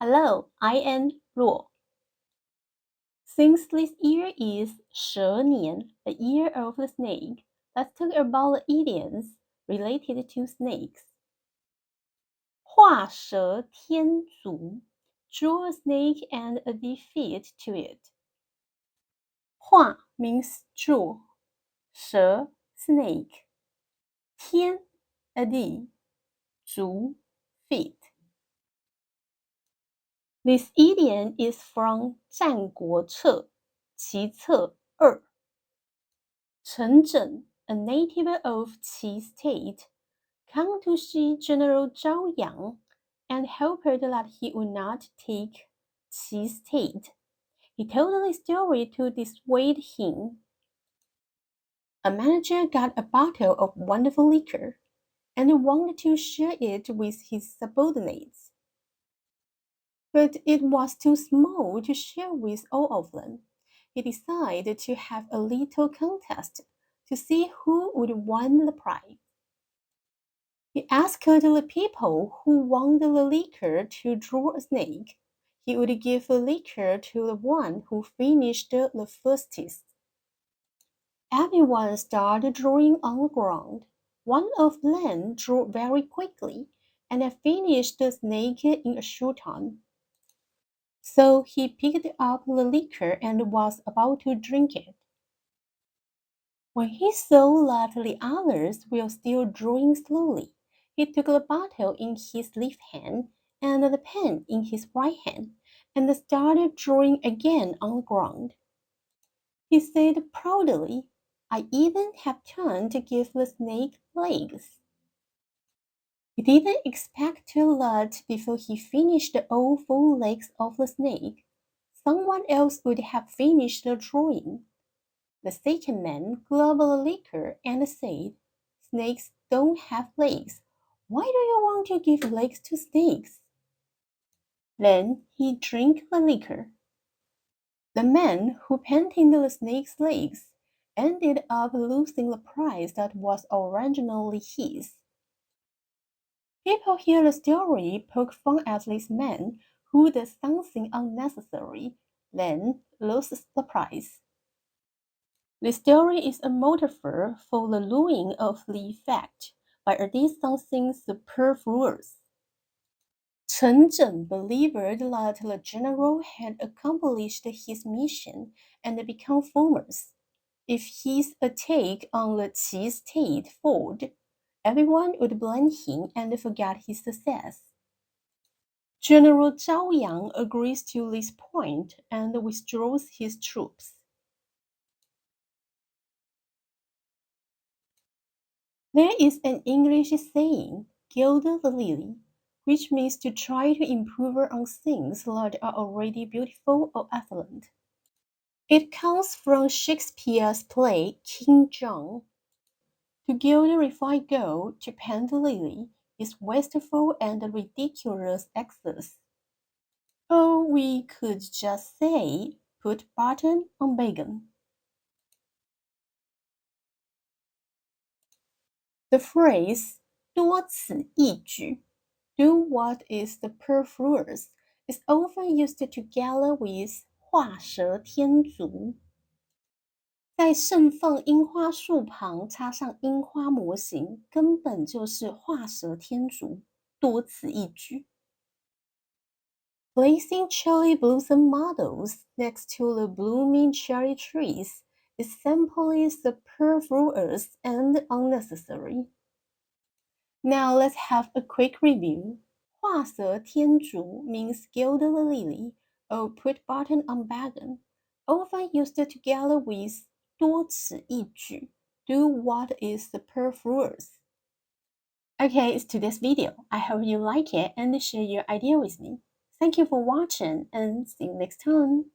Hello, I am 若. Since this year is 蛇年, the year of the snake, let's talk about the idioms related to snakes. 画蛇添足, draw a snake and a defeat to it. 画 means draw, 蛇 snake, 添 a d, 足 feet. This idiom is from 战国策齐策二. 陈整, a native of Qi state, come to see General Zhao Yang and hoped that he would not take Qi state. He told the story to dissuade him. A manager got a bottle of wonderful liquor and wanted to share it with his subordinates. But it was too small to share with all of them. He decided to have a little contest to see who would win the prize. He asked the people who won the liquor to draw a snake. He would give the liquor to the one who finished the fastest. Everyone started drawing on the ground. One of them drew very quickly and finished the snake in a short time. So he picked up the liquor and was about to drink it. When he saw that the others were still drawing slowly, he took the bottle in his left hand and the pen in his right hand and started drawing again on the ground. He said proudly, "I even have time to give the snake legs." He didn't expect that before he finished all 4 legs of the snake, someone else would have finished the drawing. The second man gulped the liquor and said, "Snakes don't have legs. Why do you want to give legs to snakes?" Then he drank the liquor. The man who painted the snake's legs ended up losing the prize that was originally his. People hear the story poke fun at this man who does something unnecessary, then loses the prize. The story is a metaphor for the ruin of the effect by adding something superfluous. Chen Zhen believed that the general had accomplished his mission and become famous. If his attack on the Qi state failed, everyone would blame him and forget his success. General Zhao Yang agrees to this point and withdraws his troops. There is an English saying, "Gilder the lily," which means to try to improve on things that are already beautiful or excellent. It comes from Shakespeare's play King John. To gild refined gold, to paint the lily, is wasteful and ridiculous excess. Or we could just say, put button on bacon. The phrase 多此一举 do what is superfluous is often used together with 画蛇添足。在盛放樱花树旁插上樱花模型，根本就是画蛇添足，多此一举。Placing cherry blossom models next to the blooming cherry trees is simply superfluous and unnecessary. Now let's have a quick review. 画蛇添足 means gild the lily or put button on bacon, often used together with 多此一举 do what is superfluous. Okay, it's today's video. I hope you like it and share your idea with me. Thank you for watching and see you next time.